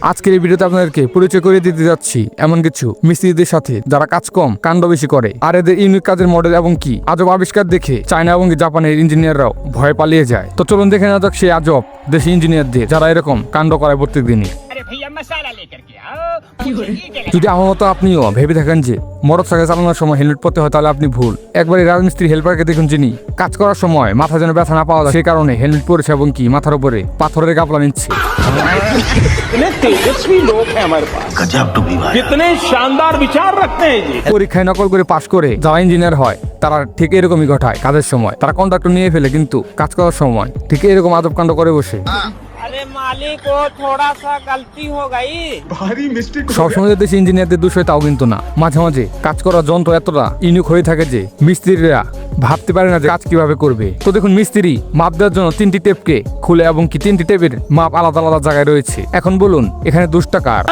আজকের এই ভিডিওতে আপনাদেরকে পরিচয় করে দিতে যাচ্ছি এমন কিছু মিস্ত্রিদের সাথে যারা কাজ কম কাণ্ড বেশি করে, আর এদের ইউনিক কাজের মডেল এবং কি আজব আবিষ্কার দেখে চায়না এবং জাপানের ইঞ্জিনিয়াররাও ভয় পালিয়ে যায়। তো চলুন দেখে নেওয়া যাক সেই আজব দেশি ইঞ্জিনিয়ারদের যারা এরকম কাণ্ড করায় প্রত্যেক দিনই। যদি আমার মতো আপনিও ভেবে থাকেন যে মোটরসাইকেল চালানোর সময় হেলমেট পরতে হয়, তাহলে আপনি ভুল। একবার এই রাজমিস্ত্রি হেল্পারকে দেখুন, যিনি কাজ করার সময় মাথা যেন ব্যথা না পাওয়া যায় সেই কারণে হেলমেট পরেছে এবং কি মাথার উপরে পাথরের গাপলা নিচ্ছে। পরীক্ষায় নকল করে পাশ করে যারা ইঞ্জিনিয়ার হয় তারা ঠিক এরকমই ঘটায়। কাজের সময় তারা কন্ট্রাক্টর নিয়ে ফেলে, কিন্তু কাজ করার সময় ঠিক এরকম আজব কাণ্ড করে বসে। সবসময় দেশে ইঞ্জিনিয়ারদের দোষ হয় তাও কিন্তু না, মাঝে মাঝে কাজ করার যন্ত্র এতটা ইউনিক হয়ে থাকে যে মিস্ত্রিরা ভাবতে পারে না যে কাজ কিভাবে করবে। তো দেখুন, মিস্ত্রি মাপ দেওয়ার জন্য 3টি টেপকে খুলে এবং কি 3টি টেপের মাপ আলাদা আলাদা জায়গায় রয়েছে। এখন বলুন এখানে দোষটা কার?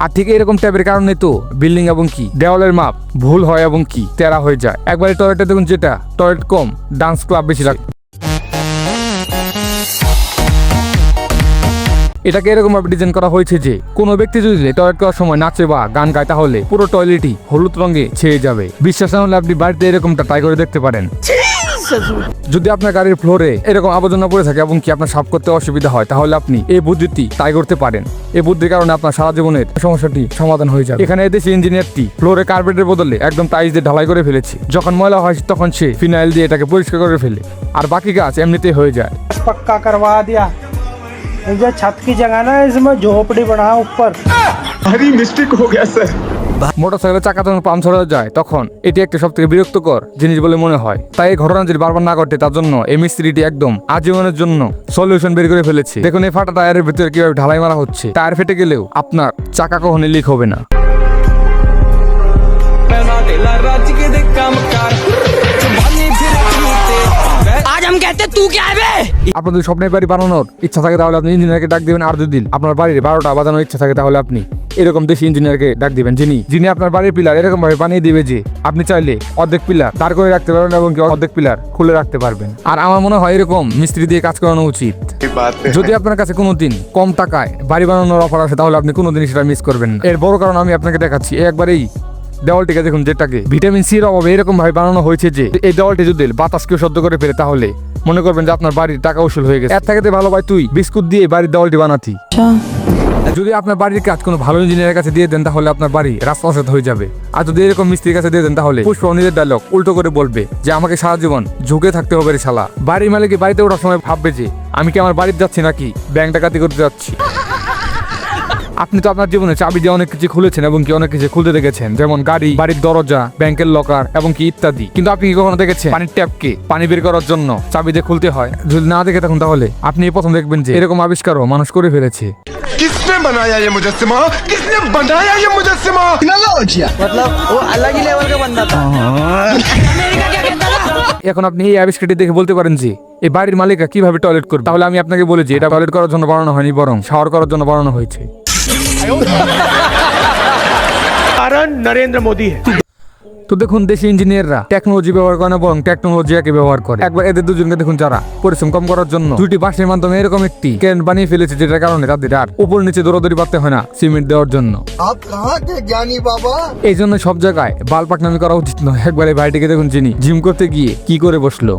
আর ঠিক এরকম ট্যাবের কারণে তো বিল্ডিং এবং কি দেওয়ালের মাপ ভুল হয় এবং কি তেরা হয়ে যায়। একবারে টয়লেটে দেখুন, যেটা টয়লেট কম ডান্স ক্লাব বেশি রাখে, এটাকে এরকম ভাবে ডিজাইন করা হয়েছে যে কোনো ব্যক্তি যদি টয়লেট করার সময় নাচে বা গান গায় তাহলে পুরো টয়লেটই হলুদ রঙে ছেয়ে যাবে। বিশ্বাস না হলে আপনি বাড়িতে এরকমটা ট্রাই করে দেখতে পারেন। যদি আপনার গাড়ির ফ্লোরে এরকম আবর্জনা পড়ে থাকে এবং কি আপনার সাফ করতে অসুবিধা হয়, তাহলে আপনি এই বুদ্ধিটি ট্রাই করতে পারেন। এই বুদ্ধির কারণে আপনার সারা জীবনের সমস্যাটি সমাধান হয়ে যাবে। এখানে এদেশে ইঞ্জিনিয়ারটি ফ্লোরে কার্পেটের বদলে একদম টাইলস দিয়ে ঢালাই করে ফেলেছে। যখন ময়লা হয় তখন সে ফিনাইল দিয়ে এটাকে পরিষ্কার করে ফেলে, আর বাকি কাজ এমনিতেই হয়ে যায়। पक्का करवा दिया, जो छत की जगह ना इसमें झोपड़ी बना ऊपर। भारी मिस्टेक हो गया सर। মোটরসাইকেলের চাকা যখন পাংচার হয়ে যায় তখন এটি একটা সব থেকে বিরক্তকর জিনিস বলে মনে হয়। তাই এই ঘটনা যদি বারবার না ঘটে তার জন্য এই মিস্ত্রিটি একদম আজীবনের জন্য সলিউশন বের করে ফেলেছে। দেখুন এই ফাটা টায়ারের ভিতরে কিভাবে ঢালাই মারা হচ্ছে। টায়ার ফেটে গেলেও আপনার চাকা কখনো লিক হবে না। আপনাদের স্বপ্নের বাড়ি বানানোর ইচ্ছা থাকে তাহলে আপনি ইঞ্জিনিয়ারকে ডাক দিবেন, আর যদি আপনার বাড়ির 12টা বাজানোর ইচ্ছা থাকে তাহলে আপনি এরকম দেশি ইঞ্জিনিয়ারকে ডাক দিবেন, যিনি আপনার বাড়ির পিলার এরকম ভাবে বানিয়ে দিবে যে আপনি চাইলে অর্ধেক পিলার দাঁড় করে রাখতে পারবেন এবং অর্ধেক পিলার খুলে রাখতে পারবেন। আর আমার মনে হয় এরকম মিস্ত্রি দিয়ে কাজ করানো উচিত। যদি আপনার কাছে কোনোদিন কম টাকায় বাড়ি বানানোর অফার আসে তাহলে আপনি কোনোদিন সেটা মিস করবেন না। এর বড় কারণ আমি আপনাকে দেখাচ্ছি। একবারেই দেওয়ালটিকে দেখুন, যেটাকে ভিটামিন সির অভাবে এরকম ভাবে বানানো হয়েছে যে এই দেওয়ালটি যদি বাতাসকে সহ্য করে ফেলে তাহলে মনে করবেন যে আপনার বাড়ির টাকা উসুল হয়ে গেছে। এর থেকে ভালো ভাই তুই বিস্কুট দিয়ে বাড়ির দেওয়ালটি বানাতি। যদি আপনার বাড়ির কাজ কোনো ভালো ইঞ্জিনিয়ারের কাছে দিয়ে দেন তাহলে আপনার বাড়ি রাস্তাঘাট হয়ে যাবে। আর যদি এরকম মিস্ত্রির কাছে দিয়ে দেন তাহলে পুষ্প নিজের ডায়লগ উল্টো করে বলবে যে আমাকে সারা জীবন ঝুঁকে থাকতে হবে রে শালা। বাড়ির মালিক বাড়িতে ওঠার সময় ভাববে যে আমি কি আমার বাড়িতে যাচ্ছি নাকি ব্যাংক ডাকাতি করতে যাচ্ছি। আপনি তো আপনার জীবনে চাবি দিয়ে অনেক কিছু খুলেছেন এবং কি অনেক কিছু খুলতে দেখেছেন, যেমন গাড়ি, বাড়ির দরজা, ব্যাংকের লকার এবং কি ইত্যাদি। কিন্তু আপনি কি কখনো দেখেছেন পানির ট্যাপকে পানি বের করার জন্য চাবি দিয়ে খুলতে হয়? যদি না দেখে থাকুন তাহলে আপনি প্রথম দেখবেন যে এরকম আবিষ্কারও মানুষ করে ফেলেছে। किसने बनाया ये मुजस्सिमा? किसने बनाया ये मुजस्सिमा? मतलब वो अलग ही लेवल का बंदा था। এখন আপনি এই আবিষ্কারটি দেখে বলতে পারেন যে এই বাড়ির মালিকরা কিভাবে টয়লেট করবে। তাহলে আমি আপনাকে বলি যে এটা টয়লেট করার জন্য বানানো হয়নি, বরং শাওয়ার করার জন্য বানানো হয়েছে। कारण नरेंद्र मोदी है। তো দেখুন দেশি ইঞ্জিনিয়াররা টেকনোলজি ব্যবহার করে না, বরং টেকনোলজিকে ব্যবহার করে। একবার এদের দুজনকে দেখুন, যারা পরিশ্রম কম করার জন্য 2টি বাঁশের মাধ্যমে এরকম একটি ক্রেন বানিয়ে ফেলেছে, যেটার কারণে তাদের আর উপর নিচে দৌড়াদৌড়ি পারতে হয় না সিমেন্ট দেওয়ার জন্য। এই জন্য সব জায়গায় বাল পাকনামি করা উচিত নয়। একবার এই ভাইটিকে দেখুন, যিনি জিম করতে গিয়ে কি করে বসলো।